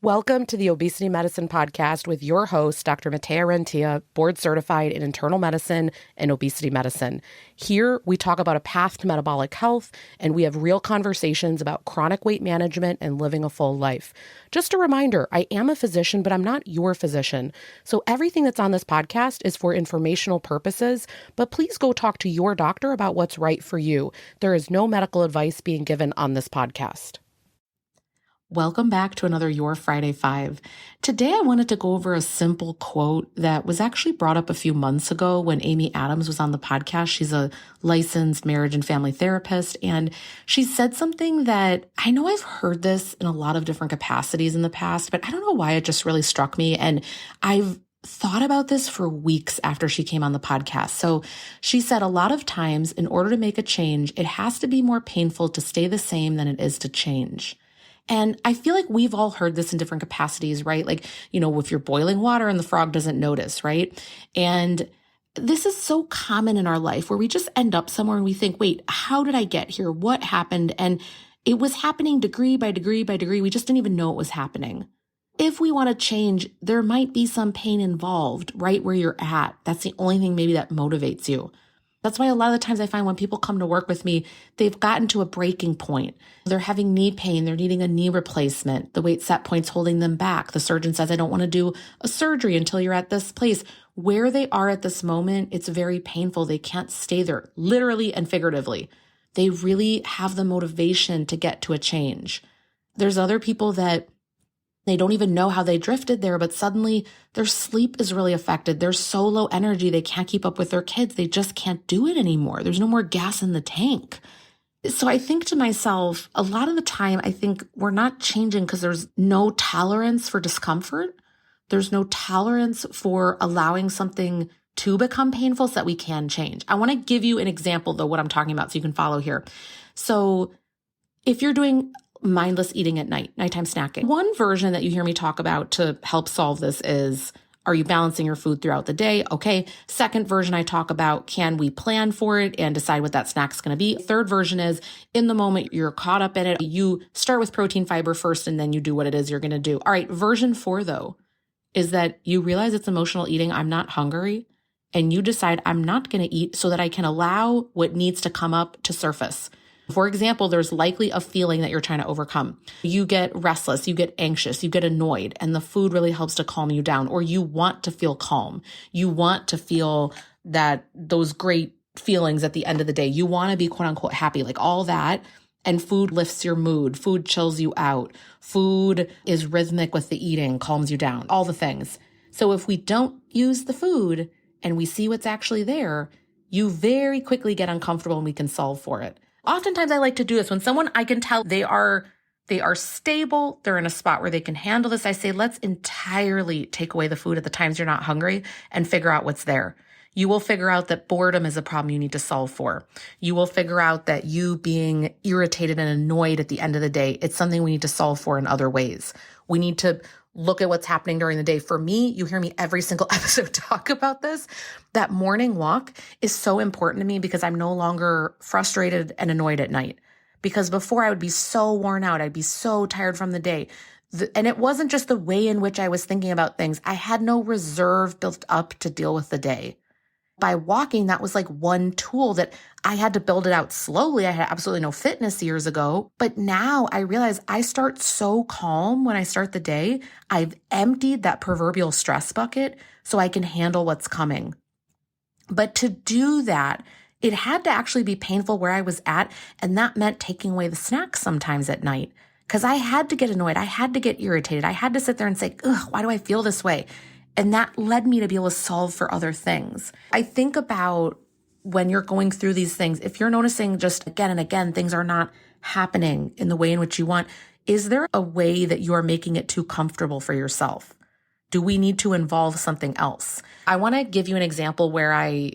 Welcome to the Obesity Medicine Podcast with your host, Dr. Matthea, board certified in internal medicine and obesity medicine. Here, we talk about a path to metabolic health, and we have real conversations about chronic weight management and living a full life. Just a reminder, I am a physician, but I'm not your physician. So everything that's on this podcast is for informational purposes, but please go talk to your doctor about what's right for you. There is no medical advice being given on this podcast. Welcome back to another Your Friday 5. Today, I wanted to go over a simple quote that was actually brought up a few months ago when Amy Adams was on the podcast. She's a licensed marriage and family therapist, and she said something that I know I've heard this in a lot of different capacities in the past, but I don't know why it just really struck me. And I've thought about this for weeks after she came on the podcast. So she said a lot of times in order to make a change, it has to be more painful to stay the same than it is to change. And I feel like we've all heard this in different capacities, right? Like, if you're boiling water and the frog doesn't notice, right? And this is so common in our life where we just end up somewhere and we think, wait, how did I get here? What happened? And it was happening degree by degree by degree. We just didn't even know it was happening. If we want to change, there might be some pain involved right where you're at. That's the only thing maybe that motivates you. That's why a lot of the times I find when people come to work with me, they've gotten to a breaking point. They're having knee pain. They're needing a knee replacement. The weight set point's holding them back. The surgeon says, I don't want to do a surgery until you're at this place. Where they are at this moment, it's very painful. They can't stay there, literally and figuratively. They really have the motivation to get to a change. There's other people that they don't even know how they drifted there, but suddenly their sleep is really affected. They're so low energy, they can't keep up with their kids. They just can't do it anymore. There's no more gas in the tank. So I think to myself, a lot of the time, I think we're not changing because there's no tolerance for discomfort. There's no tolerance for allowing something to become painful so that we can change. I want to give you an example, though, what I'm talking about so you can follow here. So if you're doing mindless eating at night, nighttime snacking. One version that you hear me talk about to help solve this is, are you balancing your food throughout the day? Okay. Second version I talk about, can we plan for it and decide what that snack's going to be? Third version is, in the moment you're caught up in it, you start with protein fiber first and then you do what it is you're going to do. All right. Version 4 though, is that you realize it's emotional eating. I'm not hungry. And you decide I'm not going to eat so that I can allow what needs to come up to surface. For example, there's likely a feeling that you're trying to overcome. You get restless, you get anxious, you get annoyed, and the food really helps to calm you down, or you want to feel calm. You want to feel those great feelings at the end of the day. You want to be quote unquote happy, like all that. And food lifts your mood. Food chills you out. Food is rhythmic with the eating, calms you down, all the things. So if we don't use the food and we see what's actually there, you very quickly get uncomfortable and we can solve for it. Oftentimes I like to do this when someone I can tell they are stable, they're in a spot where they can handle this. I say, let's entirely take away the food at the times you're not hungry and figure out what's there. You will figure out that boredom is a problem you need to solve for. You will figure out that you being irritated and annoyed at the end of the day, it's something we need to solve for in other ways. We need to look at what's happening during the day. For me, you hear me every single episode talk about this. That morning walk is so important to me because I'm no longer frustrated and annoyed at night. Because before I would be so worn out, I'd be so tired from the day. And it wasn't just the way in which I was thinking about things. I had no reserve built up to deal with the day. By walking, that was like one tool that I had to build it out slowly. I had absolutely no fitness years ago. But now I realize I start so calm when I start the day. I've emptied that proverbial stress bucket so I can handle what's coming. But to do that, it had to actually be painful where I was at. And that meant taking away the snacks sometimes at night because I had to get annoyed. I had to get irritated. I had to sit there and say, ugh, why do I feel this way? And that led me to be able to solve for other things. I think about when you're going through these things, if you're noticing just again and again, things are not happening in the way in which you want, is there a way that you are making it too comfortable for yourself? Do we need to involve something else? I want to give you an example where I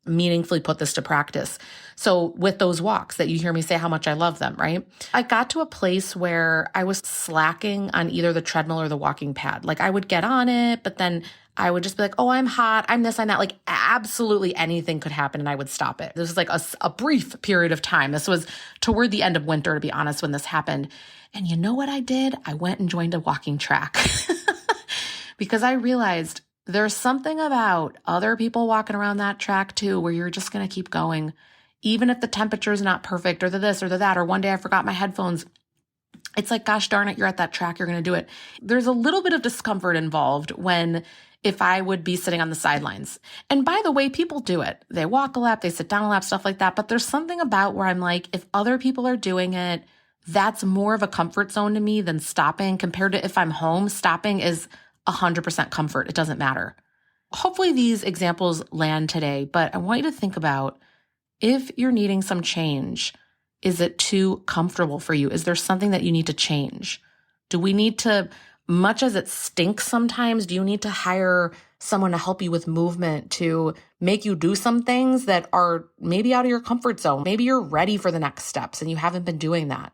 meaningfully put this to practice. So with those walks that you hear me say how much I love them, right? I got to a place where I was slacking on either the treadmill or the walking pad. Like I would get on it, but then I would just be like, oh, I'm hot, I'm this, I'm that. Like absolutely anything could happen and I would stop it. This was like a brief period of time. This was toward the end of winter, to be honest, when this happened. And you know what I did? I went and joined a walking track because I realized there's something about other people walking around that track too, where you're just going to keep going. Even if the temperature is not perfect or the this or the that, or one day I forgot my headphones, it's like, gosh darn it, you're at that track, you're going to do it. There's a little bit of discomfort involved if I would be sitting on the sidelines. And by the way, people do it. They walk a lap, they sit down a lap, stuff like that. But there's something about where I'm like, if other people are doing it, that's more of a comfort zone to me than stopping. Compared to if I'm home, stopping is 100% comfort. It doesn't matter. Hopefully these examples land today, but I want you to think about if you're needing some change, is it too comfortable for you? Is there something that you need to change? Do we need to, much as it stinks sometimes, do you need to hire someone to help you with movement to make you do some things that are maybe out of your comfort zone? Maybe you're ready for the next steps and you haven't been doing that.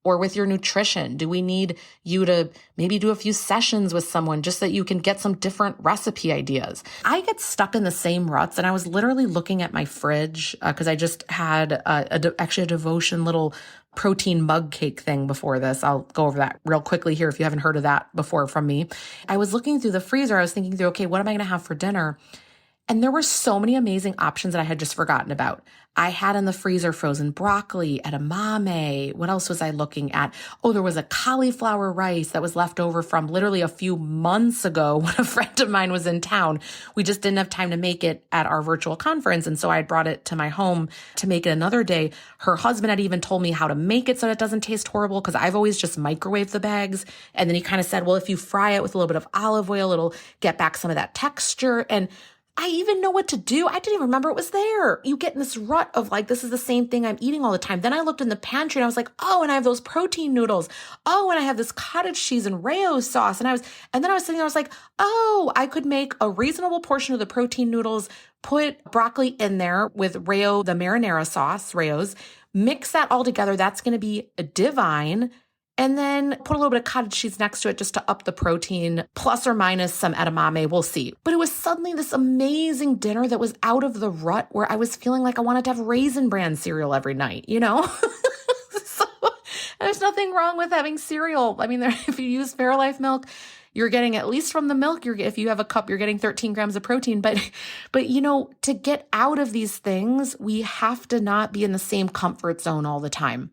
Or with your nutrition, do we need you to maybe do a few sessions with someone just so that you can get some different recipe ideas? I get stuck in the same ruts, and I was literally looking at my fridge because I just had actually a devotion little protein mug cake thing before this. I'll go over that real quickly here if you haven't heard of that before from me. I was looking through the freezer. I was thinking through, okay, what am I going to have for dinner? And there were so many amazing options that I had just forgotten about. I had in the freezer frozen broccoli, edamame. What else was I looking at? Oh, there was a cauliflower rice that was left over from literally a few months ago when a friend of mine was in town. We just didn't have time to make it at our virtual conference. And so I brought it to my home to make it another day. Her husband had even told me how to make it so it doesn't taste horrible because I've always just microwaved the bags. And then he kind of said, well, if you fry it with a little bit of olive oil, it'll get back some of that texture. And I even know what to do. I didn't even remember it was there. You get in this rut of like, this is the same thing I'm eating all the time. Then I looked in the pantry and I was like, oh, and I have those protein noodles. Oh, and I have this cottage cheese and Rayo sauce. And then I was sitting there, I was like, oh, I could make a reasonable portion of the protein noodles, put broccoli in there with Rayo, the marinara sauce, Rayos, mix that all together. That's going to be divine. And then put a little bit of cottage cheese next to it just to up the protein, plus or minus some edamame. We'll see. But it was suddenly this amazing dinner that was out of the rut where I was feeling like I wanted to have Raisin Bran cereal every night, you know? So there's nothing wrong with having cereal. I mean, if you use Fairlife milk, you're getting, at least from the milk, if you have a cup, you're getting 13 grams of protein. But you know, to get out of these things, we have to not be in the same comfort zone all the time.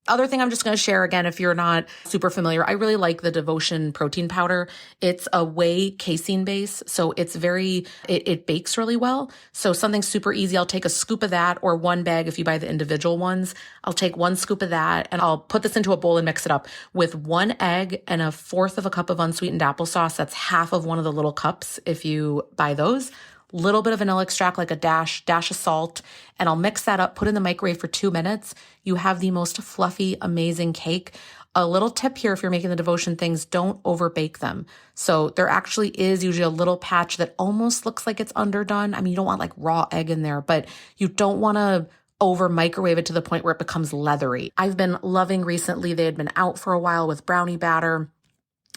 Other thing I'm just going to share again, if you're not super familiar, I really like the Devotion protein powder. It's a whey casein base, so it bakes really well. So something super easy, I'll take a scoop of that, or one bag if you buy the individual ones. I'll take one scoop of that and I'll put this into a bowl and mix it up with 1 egg and 1/4 of a cup of unsweetened applesauce. That's half of one of the little cups if you buy those. Little bit of vanilla extract, like a dash of salt, and I'll mix that up, put it in the microwave for 2 minutes. You have the most fluffy, amazing cake. A little tip here, if you're making the Devotion things, don't overbake them. So there actually is usually a little patch that almost looks like it's underdone. I mean, you don't want like raw egg in there, but you don't want to over microwave it to the point where it becomes leathery. I've been loving recently, they had been out for a while with brownie batter.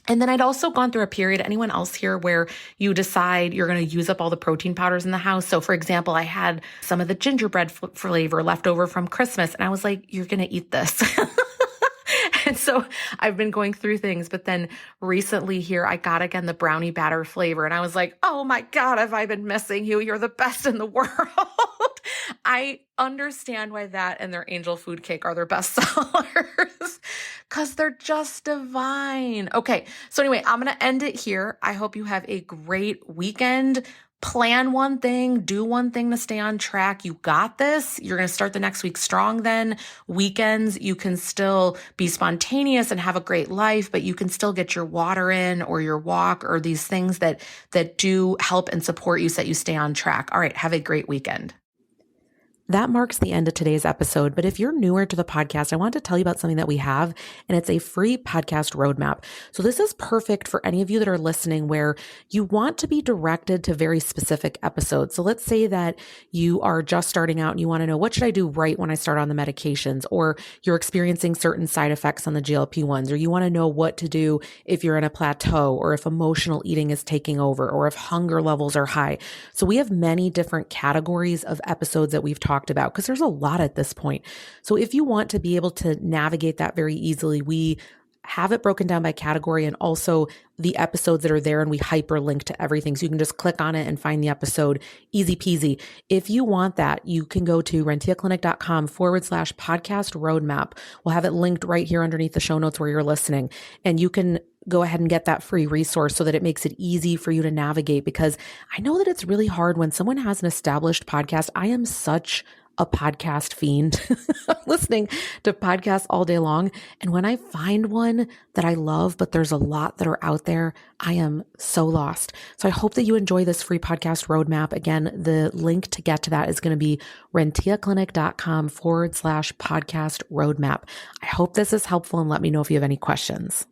And then I'd also gone through a period, anyone else here, where you decide you're going to use up all the protein powders in the house. So for example, I had some of the gingerbread flavor left over from Christmas. And I was like, you're going to eat this. And so I've been going through things, but then recently here, I got again the brownie batter flavor. And I was like, oh my God, have I been missing you? You're the best in the world. I understand why that and their angel food cake are their best sellers because they're just divine. Okay. So anyway, I'm going to end it here. I hope you have a great weekend. Plan one thing, do one thing to stay on track. You got this. You're going to start the next week strong then. Weekends, you can still be spontaneous and have a great life, but you can still get your water in or your walk or these things that do help and support you so that you stay on track. All right. Have a great weekend. That marks the end of today's episode. But if you're newer to the podcast, I want to tell you about something that we have, and it's a free podcast roadmap. So this is perfect for any of you that are listening where you want to be directed to very specific episodes. So let's say that you are just starting out and you want to know, what should I do right when I start on the medications? Or you're experiencing certain side effects on the GLP-1s, or you want to know what to do if you're in a plateau, or if emotional eating is taking over, or if hunger levels are high. So we have many different categories of episodes that we've talked about, because there's a lot at this point. So if you want to be able to navigate that very easily, we have it broken down by category and also the episodes that are there, and we hyperlink to everything. So you can just click on it and find the episode, easy peasy. If you want that, you can go to rentiaclinic.com/podcast roadmap. We'll have it linked right here underneath the show notes where you're listening. And you can go ahead and get that free resource so that it makes it easy for you to navigate, because I know that it's really hard when someone has an established podcast. I am such a podcast fiend. I'm listening to podcasts all day long. And when I find one that I love, but there's a lot that are out there, I am so lost. So I hope that you enjoy this free podcast roadmap. Again, the link to get to that is going to be rentiaclinic.com/podcast roadmap. I hope this is helpful, and let me know if you have any questions.